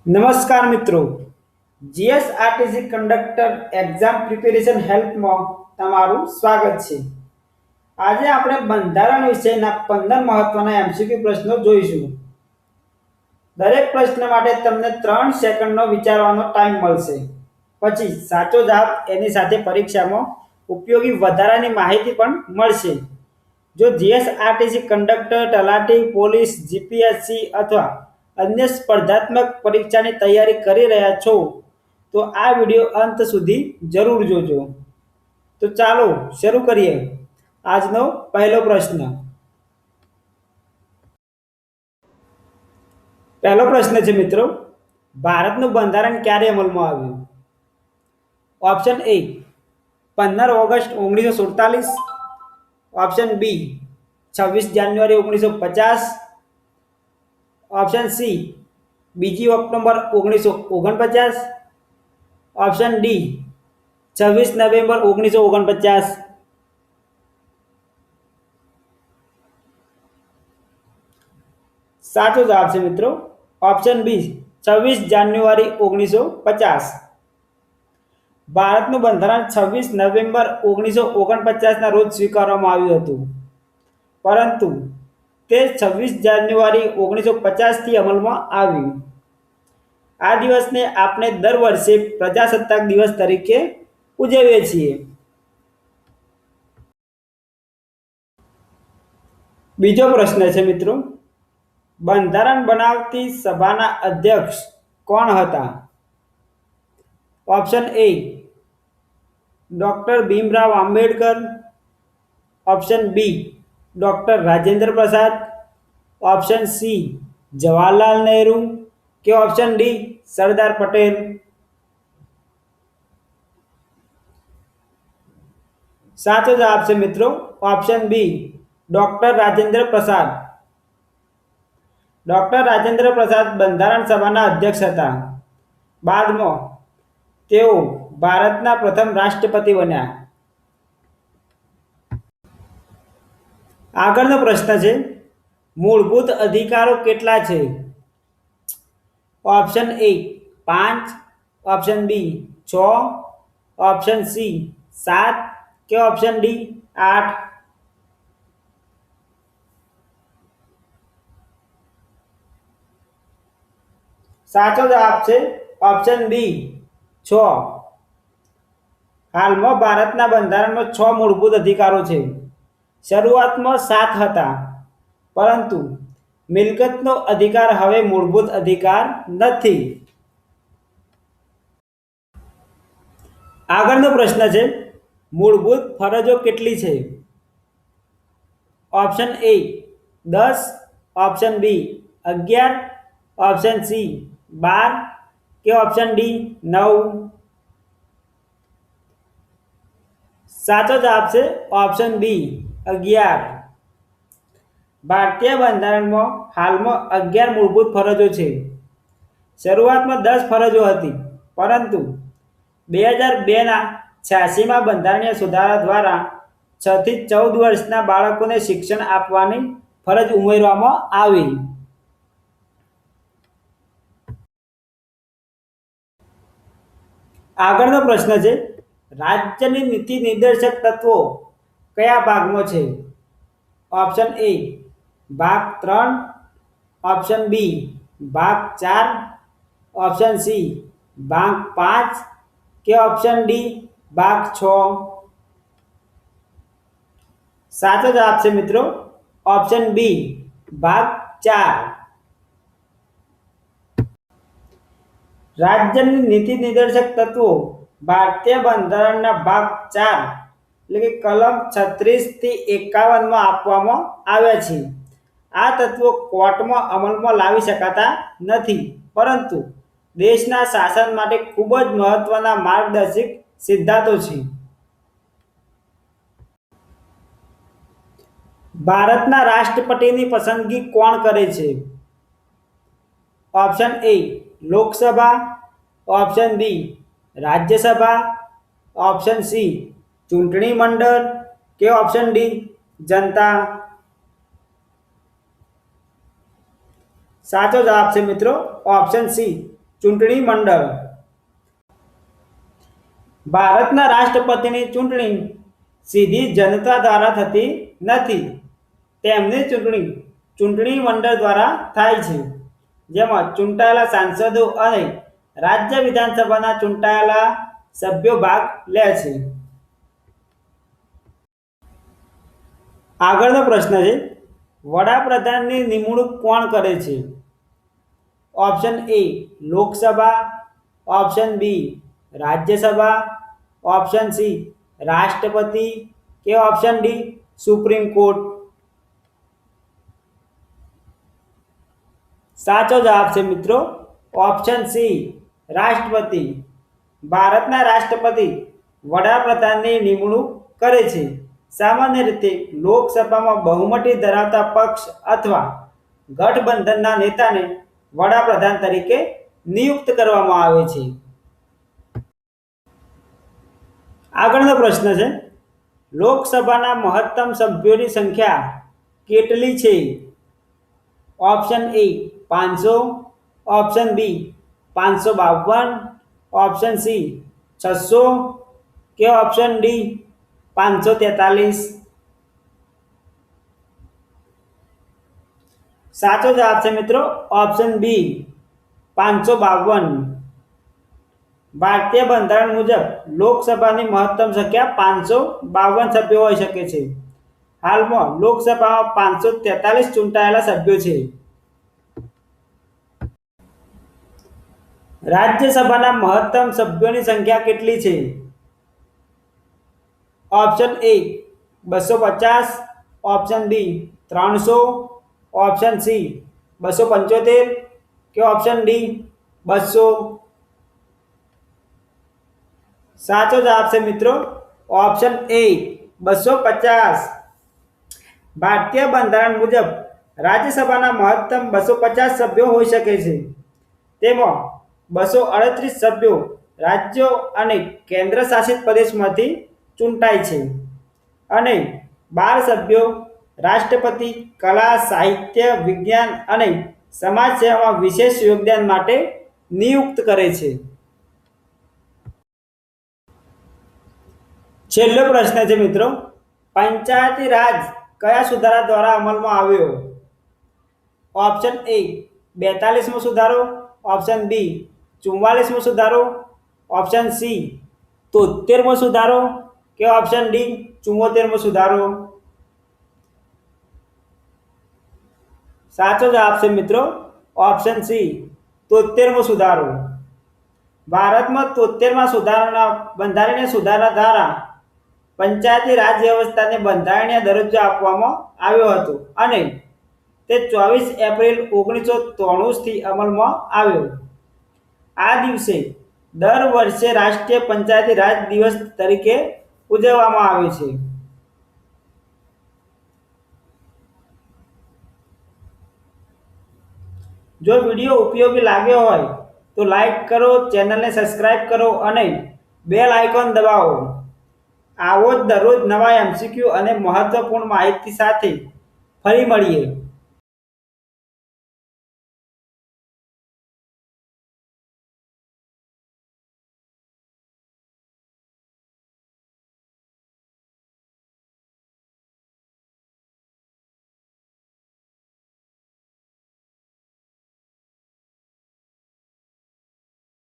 નમસ્કાર મિત્રો, GSRTC conductor exam preparation હેલ્પમાં તમારું સ્વાગત છે. આજે આપણે બંધારણ વિષયના 15 મહત્વના એમસીક્યુ પ્રશ્નો જોઈશું. દરેક પ્રશ્ન માટે તમને 3 સેકન્ડનો વિચારવાનો ટાઈમ મળશે. પછી સાચો જવાબ એની સાથે પરીક્ષામાં ઉપયોગી વધારાની માહિતી પણ મળશે. જો જીએસઆરટીસી કંડક્ટર, તલાટી, પોલીસ, જીપીએસસી અથવા અન્ય સ્પર્ધાત્મક પરીક્ષાની તૈયારી કરી રહ્યા છો તો આ વિડીયો અંત સુધી જરૂર જોજો. તો ચાલો શરૂ કરીએ આજનો પહેલો પ્રશ્ન. પહેલો પ્રશ્ન છે મિત્રો, ભારતનું બંધારણ ક્યારે અમલમાં આવ્યું? ઓપ્શન એ 15 ઓગસ્ટ 1947, ઓપ્શન બી 26 જાન્યુઆરી 1950, ઓપ્શન સી 2 ઓક્ટોબર 1949, ઓપ્શન ડી 26 નવેમ્બર 1949. સાચો જવાબ છે મિત્રો ઓપ્શન બી 26 જાન્યુઆરી 1950. ભારતનું બંધારણ 26 નવેમ્બર 1949ના રોજ સ્વીકારવામાં આવ્યું હતું, પરંતુ તે 26 જાન્યુઆરી 1950થી અમલમાં આવ્યું. આ દિવસને આપણે દર વર્ષે પ્રજાસત્તાક દિવસ તરીકે ઉજવીએ છીએ. બીજો પ્રશ્ન છે મિત્રો, બંધારણ બનાવતી સભાના અધ્યક્ષ કોણ હતા? Option A doctor Bhimrao Ambedkar, option B doctor Rajendra Prasad, option C Jawaharlal Nehru કે ઓપ્શન ડી સરદાર પટેલ. સાચો જવાબ છે મિત્રો ઓપ્શન બી ડોક્ટર રાજેન્દ્ર પ્રસાદ. ડોક્ટર રાજેન્દ્ર પ્રસાદ બંધારણ સભાના અધ્યક્ષ હતા. બાદમાં તેઓ ભારતના પ્રથમ રાષ્ટ્રપતિ બન્યા. આગળનો પ્રશ્ન છે, મૂળભૂત અધિકારો કેટલા છે? Option A 5, option B 6, option C 7 કે ઓપ્શન ડી 8. સાચો જવાબ છે ઓપ્શન બી 6. હાલમાં ભારતના બંધારણમાં 6 મૂળભૂત અધિકારો છે. શરૂઆતમાં 7 હતા, પરંતુ મિલકતનો અધિકાર હવે મૂળભૂત અધિકાર નથી. આગળનો પ્રશ્ન છે, મૂળભૂત ફરજો કેટલી છે? Option A 10, option B 11, option C 12 કે ઓપ્શન ડી 9. સાચો જવાબ છે ઓપ્શન બી 11. ભારતીય બંધારણમાં હાલમાં 11 મૂળભૂત ફરજો છે. શરૂઆતમાં 10 ફરજો હતી, પરંતુ 2002ના 86માં બંધારણીય સુધારા દ્વારા 6 થી 14 વર્ષના બાળકોને શિક્ષણ આપવાની ફરજ ઉમેરવામાં આવી. આગળનો પ્રશ્ન છે, રાજ્યની નીતિ નિર્દેશક તત્વો કયા ભાગમાં છે? ઓપ્શન એ ભાગ 3, ઓપ્શન બી ભાગ 4, ઓપ્શન સી ભાગ 5 કે ઓપ્શન ડી ભાગ 6. સાચો જવાબ છે મિત્રો ઓપ્શન બી ભાગ 4. રાજ્યની નીતિ નિર્દેશક તત્વો ભારતીય બંધારણના ભાગ 4 એટલે કે કલમ 36 થી 51માં આપવામાં આવ્યા છે. આ તત્વો કોર્ટમાં અમલમાં લાવી શકાતા નથી, પરંતુ દેશના શાસન માટે ખૂબ જ મહત્વના માર્ગદર્શક સિદ્ધાંતો છે. ભારતના રાષ્ટ્રપતિની પસંદગી કોણ કરે છે? Option A Lok Sabha, option B Rajya Sabha, option C ચૂંટણી મંડળ કે ઓપ્શન ડી જનતા. સાચો જવાબ છે મિત્રો ઓપ્શન સી ચૂંટણી મંડળ. ભારતના રાષ્ટ્રપતિની ચૂંટણી સીધી જનતા દ્વારા થતી નથી. તેમની ચૂંટણી ચૂંટણી મંડળ દ્વારા થાય છે, જેમાં ચૂંટાયેલા સાંસદો અને રાજ્ય વિધાનસભાના ચૂંટાયેલા સભ્યો ભાગ લે છે. આગળનો પ્રશ્ન છે, વડાપ્રધાનની નિમણૂક કોણ કરે છે? Option A Lok Sabha, option B Rajya Sabha, option C રાષ્ટ્રપતિ કે ઓપ્શન ડી સુપ્રીમ કોર્ટ. સાચો જવાબ છે મિત્રો ઓપ્શન સી રાષ્ટ્રપતિ. ભારતના રાષ્ટ્રપતિ વડાપ્રધાનની નિમણૂક કરે છે. સામાન્ય રીતે લોકસભામાં બહુમતી ધરાવતા પક્ષ અથવા ગઠબંધનના નેતાને વડાપ્રધાન તરીકે નિયુક્ત કરવામાં આવે છે. આગળનો પ્રશ્ન છે, લોકસભાના મહત્તમ સભ્યોની સંખ્યા કેટલી છે? Option A 500, option B 552, option C 600 કે ઓપ્શન ડી 543. સાચો જવાબ છે મિત્રો ઓપ્શન બી 552. ભારતીય બંધારણ મુજબ લોકસભાની મહત્તમ સંખ્યા 552 સભ્યો હોઈ શકે છે. હાલમાં લોકસભામાં 543 ચૂંટાયેલા સભ્યો છે. રાજ્યસભાના મહત્તમ સભ્યોની સંખ્યા કેટલી છે? Option A 250, option B 300, option C 275 કે ઓપ્શન ડી 200. સાચો જવાબ છે મિત્રો ઓપ્શન એ 250. ભારતીય બંધારણ મુજબ રાજ્યસભાના મહત્તમ 250 સભ્યો હોઈ શકે છે. તેમાં 238 સભ્યો રાજ્યો અને કેન્દ્ર શાસિત પ્રદેશમાંથી ચૂંટાય છે અને 12 સભ્યો રાષ્ટ્રપતિ કલા, સાહિત્ય, વિજ્ઞાન અને સમાજ સેવામાં વિશેષ યોગદાન માટે નિયુક્ત કરે છે. છેલ્લો પ્રશ્ન છે મિત્રો, પંચાયતી રાજ કયા સુધારા દ્વારા અમલમાં આવ્યો? ઓપ્શન એ 42મો સુધારો, ઓપ્શન બી 44મો સુધારો, ઓપ્શન સી 73મો સુધારો કે ઓપ્શન ડી 74મો સુધારો. સાચો જવાબ છે મિત્રો ઓપ્શન સી 73મો સુધારો. ભારતમાં 73મા સુધારાના બંધારણીય સુધારા દ્વારા પંચાયતી રાજ વ્યવસ્થાને બંધારણીય દરજ્જો આપવામાં આવ્યો હતો અને તે 24 એપ્રિલ 1993થી અમલમાં આવ્યો. આ દિવસે દર વર્ષે રાષ્ટ્રીય પંચાયતી રાજ દિવસ તરીકે ઉજવવામાં આવે છે. જો વિડીયો ઉપયોગી લાગ્યો હોય તો લાઈક કરો, ચેનલને સબસ્ક્રાઇબ કરો અને બેલ આઇકોન દબાવો. આવો જ દરરોજ નવા MCQ અને મહત્વપૂર્ણ માહિતી સાથે ફરી મળીએ.